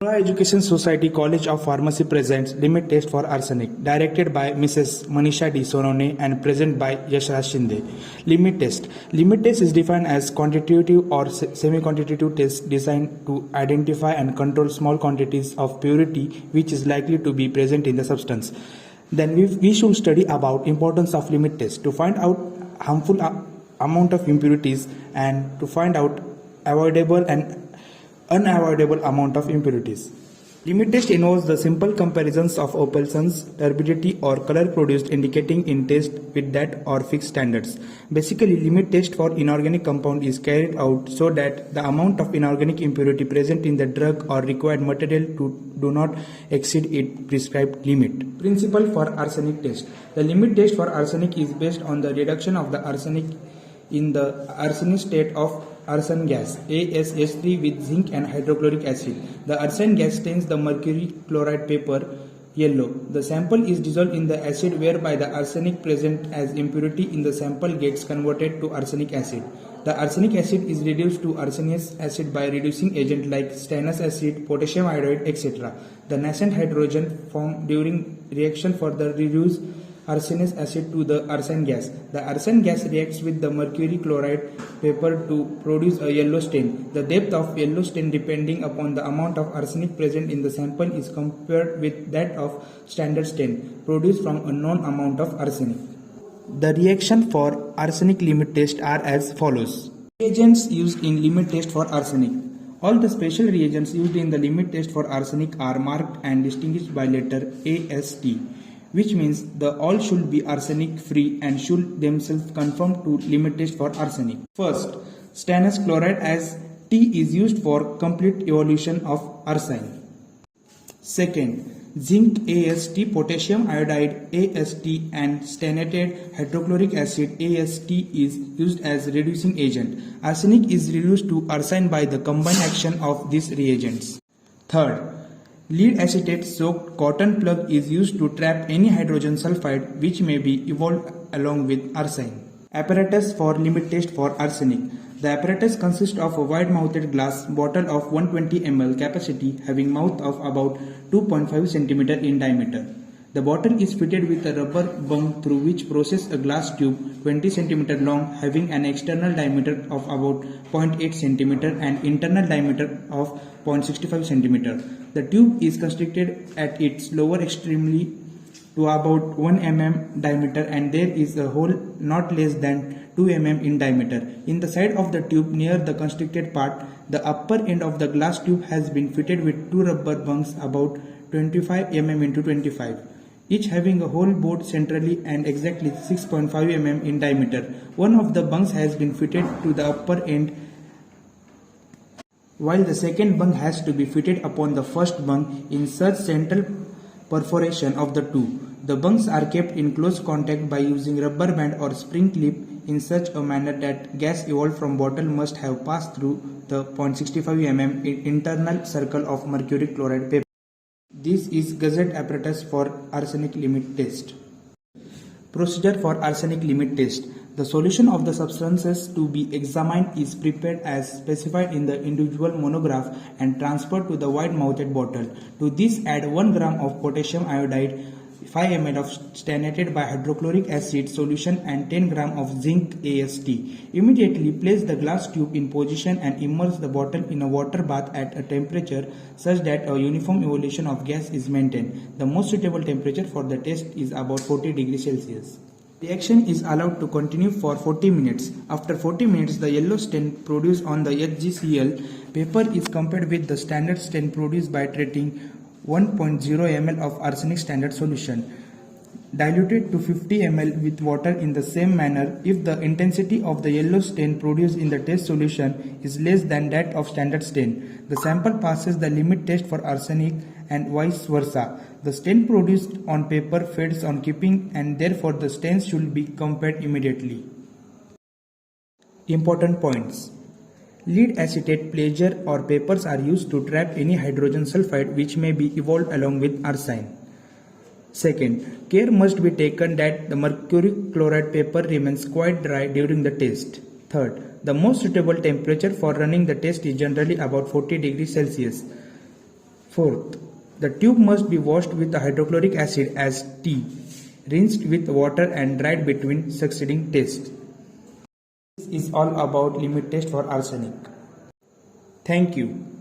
Noida Education Society College of Pharmacy presents limit test for arsenic, directed by Mrs. Manisha D. Sonone and present by Yashraj Shinde. Limit test. Limit test is defined as quantitative or semi-quantitative test designed to identify and control small quantities of purity which is likely to be present in the substance. Then we should study about importance of limit test to find out harmful amount of impurities and to find out avoidable and unavoidable amount of impurities. Limit test involves the simple comparisons of opalescence, turbidity or color produced indicating in test with that or fixed standards. Basically, limit test for inorganic compound is carried out so that the amount of inorganic impurity present in the drug or required material do not exceed its prescribed limit. Principle for arsenic test. The limit test for arsenic is based on the reduction of the arsenic in the arsenic state of arsen gas ASH3 with zinc and hydrochloric acid. The arsen gas stains the mercury chloride paper yellow. The sample is dissolved in the acid whereby the arsenic present as impurity in the sample gets converted to arsenic acid. The arsenic acid is reduced to arsenous acid by reducing agent like stannous acid, potassium iodide, etc. The nascent hydrogen formed during reaction further reduce arsenous acid to the arsen gas. The arsen gas reacts with the mercury chloride paper to produce a yellow stain. The depth of yellow stain depending upon the amount of arsenic present in the sample is compared with that of standard stain produced from a known amount of arsenic. The reaction for arsenic limit test are as follows. Reagents used in limit test for arsenic. All the special reagents used in the limit test for arsenic are marked and distinguished by letter AST, which means the all should be arsenic free and should themselves conform to limit test for arsenic. First, stannous chloride as T is used for complete evolution of arsine. Second, zinc AST, potassium iodide AST and stannated hydrochloric acid AST is used as reducing agent. Arsenic is reduced to arsine by the combined action of these reagents. Third, lead acetate soaked cotton plug is used to trap any hydrogen sulfide which may be evolved along with arsine. Apparatus for limit test for arsenic. The apparatus consists of a wide-mouthed glass bottle of 120 ml capacity having mouth of about 2.5 cm in diameter. The bottle is fitted with a rubber bung through which process a glass tube 20 cm long having an external diameter of about 0.8 cm and internal diameter of 0.65 cm. The tube is constricted at its lower extremely to about 1 mm diameter and there is a hole not less than 2 mm in diameter. In the side of the tube near the constricted part, the upper end of the glass tube has been fitted with two rubber bungs about 25 mm into 25. Each having a hole bored centrally and exactly 6.5 mm in diameter. One of the bungs has been fitted to the upper end while the second bung has to be fitted upon the first bung in such central perforation of the two. The bungs are kept in close contact by using rubber band or spring clip in such a manner that gas evolved from bottle must have passed through the 0.65 mm internal circle of mercury chloride paper. This is Gazette apparatus for arsenic limit test. Procedure for arsenic limit test. The solution of the substances to be examined is prepared as specified in the individual monograph and transferred to the wide-mouthed bottle. To this add 1 gram of potassium iodide, 5 ml of stannated by hydrochloric acid solution and 10 gram of zinc AST. Immediately place the glass tube in position and immerse the bottle in a water bath at a temperature such that a uniform evolution of gas is maintained. The most suitable temperature for the test is about 40 degrees Celsius. Reaction is allowed to continue for 40 minutes. After 40 minutes, the yellow stain produced on the HgCl paper is compared with the standard stain produced by treating 1.0 ml of arsenic standard solution, diluted to 50 ml with water in the same manner if the intensity of the yellow stain produced in the test solution is less than that of standard stain. The sample passes the limit test for arsenic and vice versa. The stain produced on paper fades on keeping and therefore the stains should be compared immediately. Important points. Lead acetate pleasure or papers are used to trap any hydrogen sulfide which may be evolved along with arsine. Second, care must be taken that the mercury chloride paper remains quite dry during the test. Third, the most suitable temperature for running the test is generally about 40 degrees Celsius. Fourth, the tube must be washed with hydrochloric acid as T, rinsed with water and dried between succeeding tests. This is all about limit test for arsenic. Thank you.